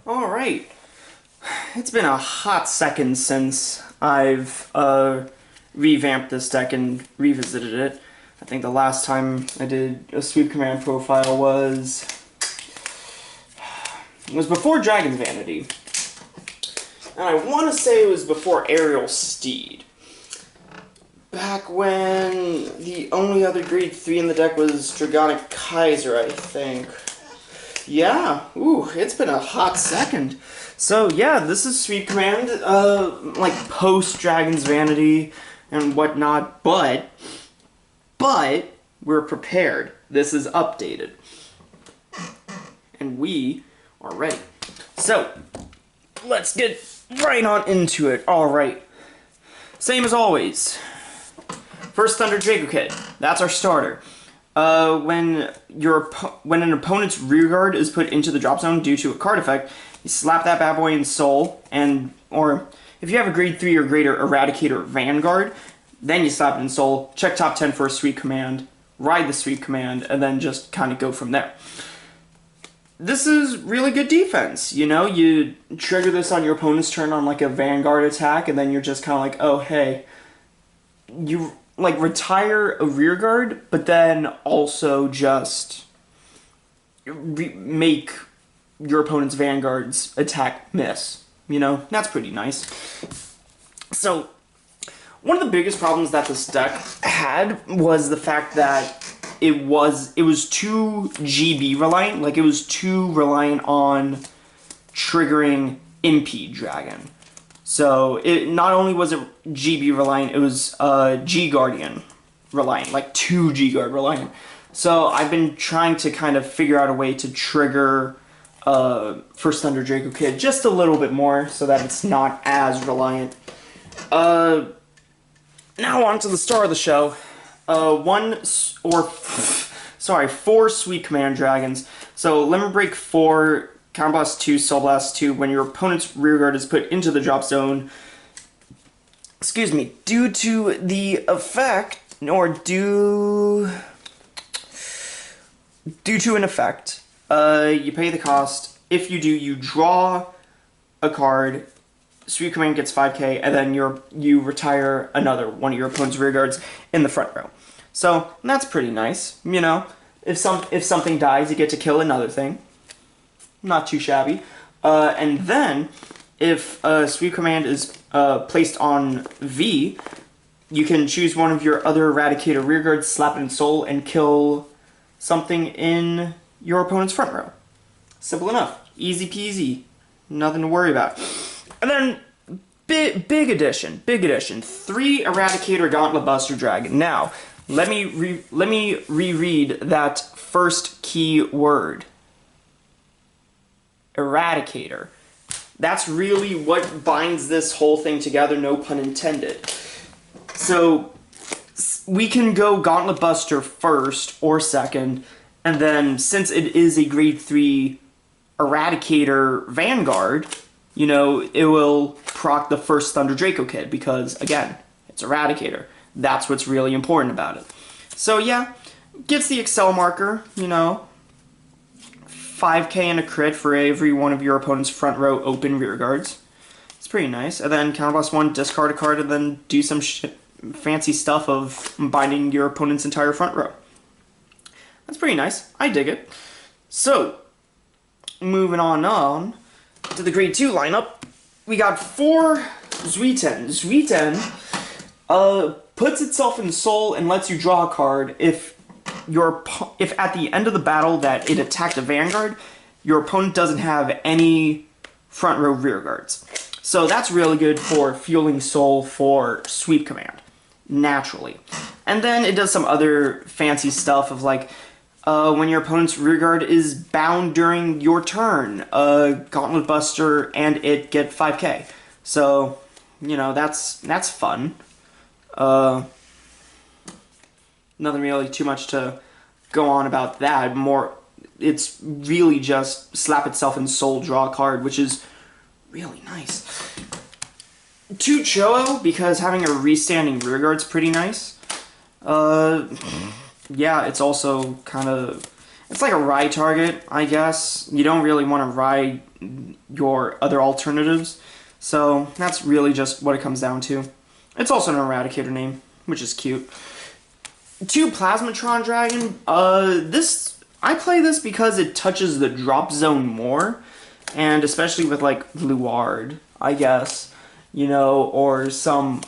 Alright, it's been a hot second since I've revamped this deck and revisited it. I think the last time I did a sweep command profile was before Dragon's Vanity. And I want to say it was before Aerial Steed. Back when the only other grade 3 in the deck was Dragonic Kaiser, I think. Yeah, ooh, it's been a hot second. So yeah, this is Sweep Command, like post Dragon's Vanity and whatnot, but we're prepared. This is updated. And we are ready. So, let's get right on into it. Alright. Same as always. First Thunder Draco Kid. That's our starter. When an opponent's rearguard is put into the drop zone due to a card effect, you slap that bad boy in Soul, or if you have a grade 3 or greater Eradicator Vanguard, then you slap it in Soul, check top 10 for a sweep command, ride the sweep command, and then just kind of go from there. This is really good defense, you know? You trigger this on your opponent's turn on like a Vanguard attack, and then you're just kind of like, oh hey, you like retire a rear guard, but then also just make your opponent's Vanguard's attack miss. You know, that's pretty nice. So, one of the biggest problems that this deck had was the fact that it was too GB reliant. Like, it was too reliant on triggering Impede Dragon. So, it not only was it GB reliant, it was G Guardian reliant, like 2 G Guard reliant. So, I've been trying to kind of figure out a way to trigger First Thunder Draco Kid just a little bit more so that it's not as reliant. Now on to the star of the show. 4 Sweep Command Dragons. So, Limit Break 4, Counter Blast 2, Soul Blast 2, when your opponent's rearguard is put into the drop zone, due to the effect, or due to an effect, you pay the cost. If you do, you draw a card, Sweep Command gets 5k, and then you retire another one of your opponent's rearguards in the front row. So, that's pretty nice, you know? If something dies, you get to kill another thing. Not too shabby. And then, if a Sweep Command is placed on V, you can choose one of your other Eradicator rearguards, slap it in Soul, and kill something in your opponent's front row. Simple enough. Easy peasy. Nothing to worry about. And then, big addition. 3 Eradicator Gauntlet Buster Dragon. Now, let me reread that first key word. Eradicator. That's really what binds this whole thing together, no pun intended. So, we can go Gauntlet Buster first or second, and then since it is a grade 3 Eradicator Vanguard, you know, it will proc the First Thunder Draco Kid because, again, it's Eradicator. That's what's really important about it. So, yeah, gets the Excel marker, you know, 5k and a crit for every one of your opponent's front row open rear guards. It's pretty nice. And then Counter Blast 1, discard a card, and then do some fancy stuff of binding your opponent's entire front row. That's pretty nice. I dig it. So, moving on to the grade 2 lineup, we got 4 Zuiten. Zuiten puts itself in Soul and lets you draw a card if at the end of the battle that it attacked a Vanguard, your opponent doesn't have any front row rear guards. So that's really good for fueling Soul for Sweep Command, naturally. And then it does some other fancy stuff of like, when your opponent's rearguard is bound during your turn, Gauntlet Buster and it get 5k. So, you know, that's fun. Nothing really too much to go on about that. It's really just slap itself in Soul, draw a card, which is really nice. 2 Cho'o, because having a restanding rearguard's pretty nice. Yeah, it's also kind of It's like a ride target, I guess. You don't really want to ride your other alternatives. So that's really just what it comes down to. It's also an Eradicator name, which is cute. 2 Plasmatron Dragon. I play this because it touches the drop zone more, and especially with like Luard, I guess, you know, or some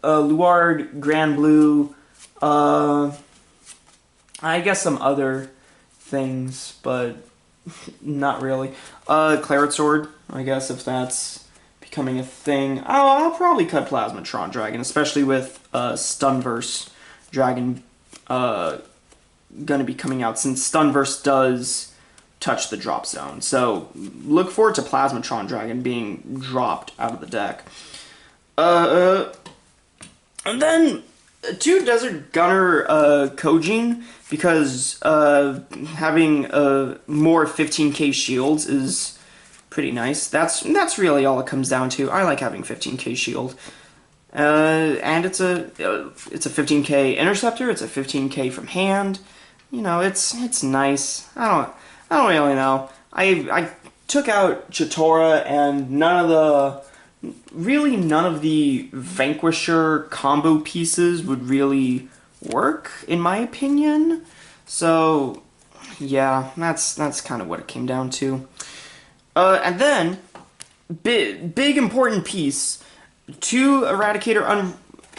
Luard, Grand Blue, I guess some other things, but not really. Claret Sword, I guess, if that's becoming a thing. I'll probably cut Plasmatron Dragon, especially with Stunverse Dragon gonna be coming out, since Stunverse does touch the drop zone. So look forward to Plasmatron Dragon being dropped out of the deck. And then 2 Desert Gunner Kojin, because having more 15k shields is pretty nice. That's really all it comes down to. I like having 15k shield. And it's a 15k interceptor. It's a 15k from hand. You know, it's nice. I don't really know. I took out Chitora, and none of the Vanquisher combo pieces would really work, in my opinion. So yeah, that's kind of what it came down to. And then big important piece. 2 Eradicator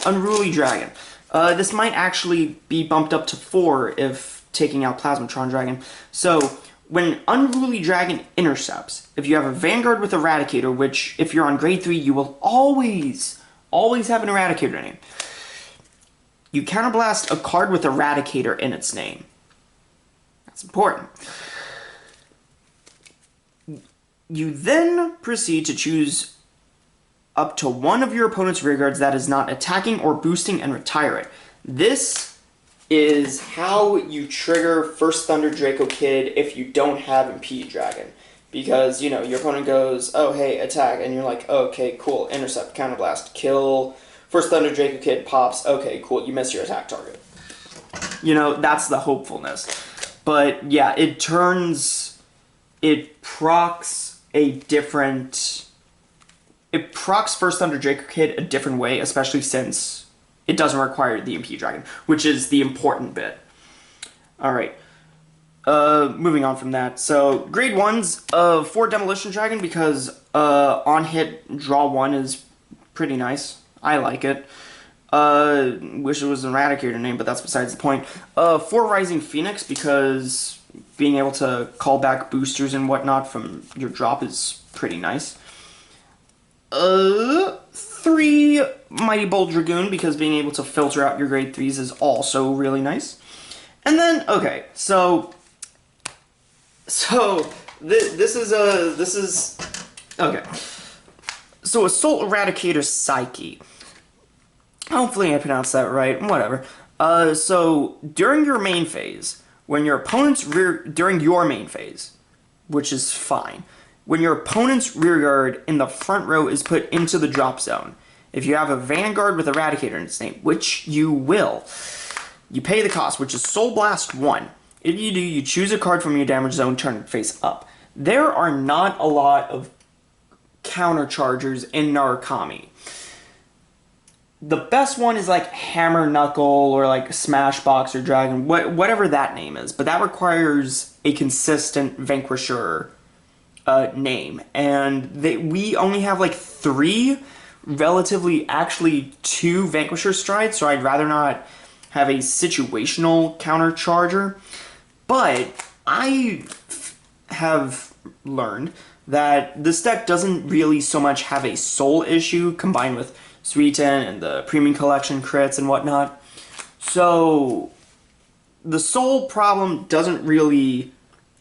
Unruly Dragon. This might actually be bumped up to 4 if taking out Plasmatron Dragon. So, when Unruly Dragon intercepts, if you have a Vanguard with Eradicator, which, if you're on grade 3, you will always have an Eradicator name. You counterblast a card with Eradicator in its name. That's important. You then proceed to choose up to one of your opponent's rearguards that is not attacking or boosting and retire it. This is how you trigger First Thunder Draco Kid if you don't have Impede Dragon. Because, you know, your opponent goes, oh, hey, attack, and you're like, oh, okay, cool, intercept, counterblast, kill, First Thunder Draco Kid pops, okay, cool, you miss your attack target. You know, that's the hopefulness. But, yeah, it procs First Thunder Draco Kid a different way, especially since it doesn't require the Impede Dragon, which is the important bit. Alright. Moving on from that. So, grade 1's 4 Demolition Dragon, because on hit, draw 1 is pretty nice. I like it. Wish it was an Eradicator name, but that's besides the point. 4 Rising Phoenix, because being able to call back boosters and whatnot from your drop is pretty nice. 3 Mighty Bold Dragoon, because being able to filter out your grade 3s is also really nice. And then, okay, so this is okay. So Assault Eradicator Psyche. Hopefully I pronounced that right, whatever. So during your main phase, when your opponent's during your main phase, which is fine, when your opponent's rearguard in the front row is put into the drop zone, if you have a Vanguard with Eradicator in its name, which you will, you pay the cost, which is Soul Blast 1. If you do, you choose a card from your damage zone, turn it face up. There are not a lot of counter chargers in Narukami. The best one is like Hammer Knuckle or like Smashbox or Dragon, whatever that name is, but that requires a consistent Vanquisher name, and we only have like 3 relatively, actually 2 Vanquisher strides, so I'd rather not have a situational counter charger. But I have learned that this deck doesn't really so much have a soul issue combined with Suiten and the Premium Collection crits and whatnot. So the soul problem doesn't really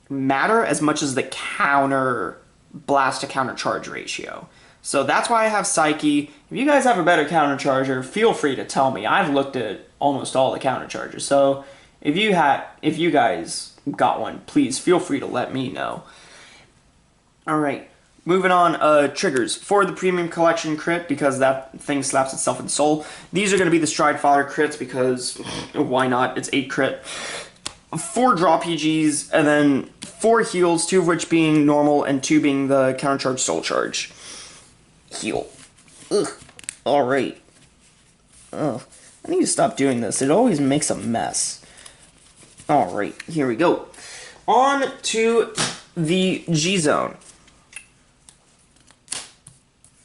matter as much as the counter blast to counter charge ratio. So that's why I have Psyche. If you guys have a better counter charger, feel free to tell me. I've looked at almost all the counter chargers. So if you guys got one, please feel free to let me know. Alright, moving on, triggers. For the Premium Collection crit, because that thing slaps itself in soul. These are going to be the Stride Father crits, because why not? It's 8 crit. 4 drop PGs, and then 4 heals, 2 of which being normal, and 2 being the countercharge soul charge. Heal. Ugh. Alright. Ugh. I need to stop doing this. It always makes a mess. Alright, here we go. On to the G-Zone.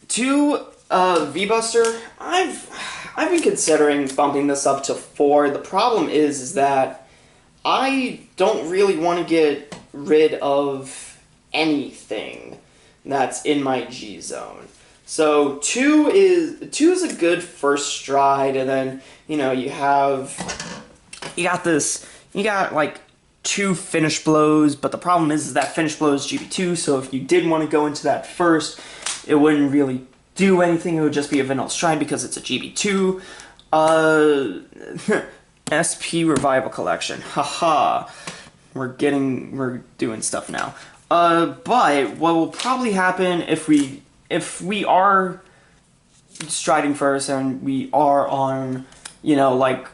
To V-Buster, I've been considering bumping this up to 4. The problem is that I don't really want to get rid of anything that's in my G-Zone. So 2 is a good first stride, and then, you know, you got like 2 finish blows, but the problem is that finish blow is GB2, so if you did want to go into that first, it wouldn't really do anything. It would just be a vanilla stride because it's a GB2. SP Revival Collection. Haha. We're doing stuff now. But what will probably happen if we are striding first and we are on, you know, like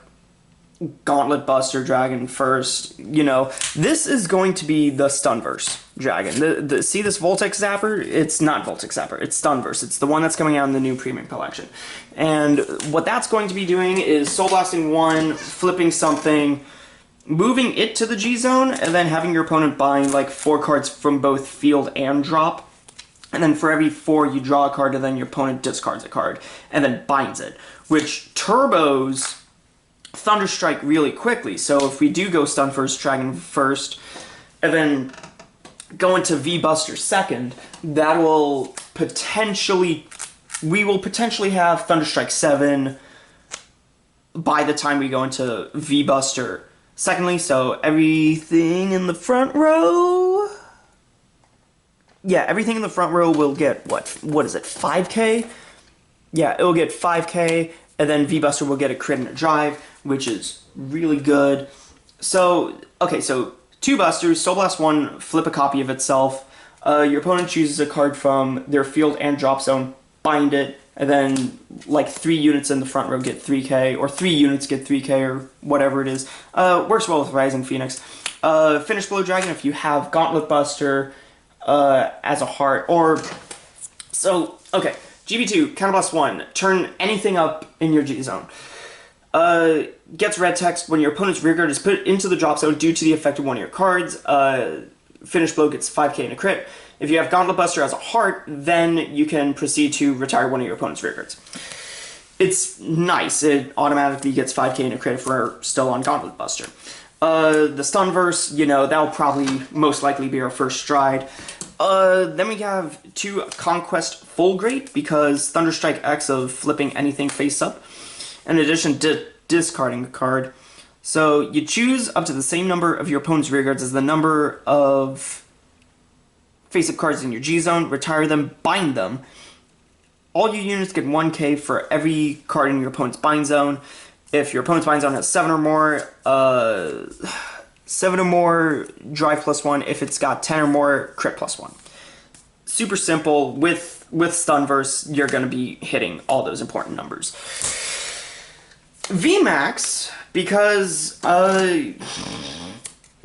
Gauntlet Buster Dragon first, you know, this is going to be the Stunverse Dragon. See this Voltex Zapper? It's not Voltex Zapper, it's Stunverse. It's the one that's coming out in the new Premium Collection. And what that's going to be doing is Soul Blasting 1, flipping something, moving it to the G-Zone, and then having your opponent bind like 4 cards from both field and drop. And then for every 4 you draw a card, and then your opponent discards a card, and then binds it, which turbos Thunderstrike really quickly. So if we do go Stunverse Dragon first, and then go into V-Buster second, that will potentially, we will potentially have Thunderstrike 7 by the time we go into V-Buster secondly, so everything in the front row, yeah, everything in the front row will get, what is it, 5k? Yeah, it will get 5k, and then V-Buster will get a crit and a drive, which is really good. So, okay, so 2 Busters, Soul Blast 1, flip a copy of itself. Your opponent chooses a card from their field and drop zone, bind it, and then like 3 units in the front row get 3k, or 3 units get 3k, or whatever it is. Works well with Rising Phoenix. Finish Blow Dragon if you have Gauntlet Buster as a heart, or... So, okay, GB2, Counterblast 1, turn anything up in your G-Zone. Gets red text when your opponent's rear guard is put into the drop zone due to the effect of one of your cards. Finish blow gets 5k and a crit. If you have Gauntlet Buster as a heart, then you can proceed to retire one of your opponent's rear guards. It's nice. It automatically gets 5k and a crit if we're still on Gauntlet Buster. The Stunverse, you know, that'll probably most likely be our first stride. Then we have 2 Conquest Fulgrate, because Thunderstrike X of flipping anything face up. In addition to discarding a card. So you choose up to the same number of your opponent's rear guards as the number of face-up cards in your G-Zone, retire them, bind them. All your units get 1k for every card in your opponent's bind zone. If your opponent's bind zone has 7 or more, 7 or more, drive +1. If it's got 10 or more, crit +1. Super simple. With Stunverse, you're going to be hitting all those important numbers. VMAX, because I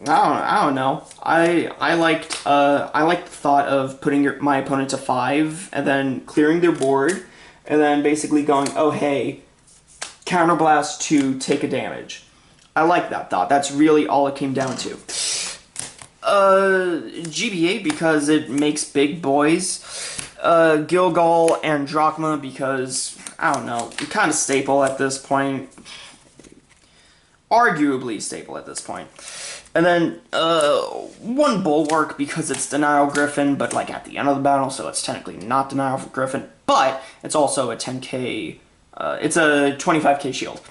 don't know. I liked the thought of putting my opponent to 5 and then clearing their board and then basically going, oh hey, counterblast to take a damage. I like that thought. That's really all it came down to. GBA because it makes big boys. Gilgal and Drachma because, I don't know, kind of staple at this point. Arguably staple at this point. And then, 1 Bulwark because it's Denial Griffin, but like at the end of the battle, so it's technically not Denial Griffin, but it's also a 10k, it's a 25k shield.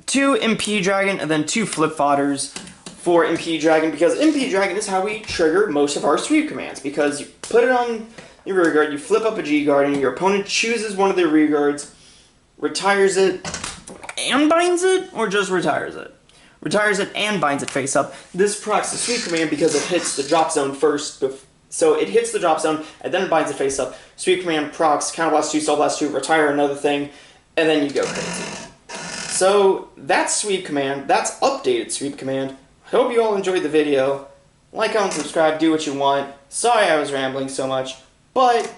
2 MP Dragon, and then 2 Flip Fodders for MP Dragon, because MP Dragon is how we trigger most of our sweep commands, because you put it on your rear guard, you flip up a G guard, and your opponent chooses one of their rear guards, retires it, and binds it, or just retires it? Retires it and binds it face up. This procs the sweep command because it hits the drop zone first. So it hits the drop zone, and then it binds it face up. Sweep command procs, counterblast 2, soul blast 2, retire another thing, and then you go crazy. So that's sweep command, that's updated sweep command. hope you all enjoyed the video. Like, comment, subscribe, do what you want. Sorry I was rambling so much, but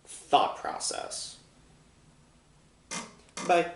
thought process. Bye.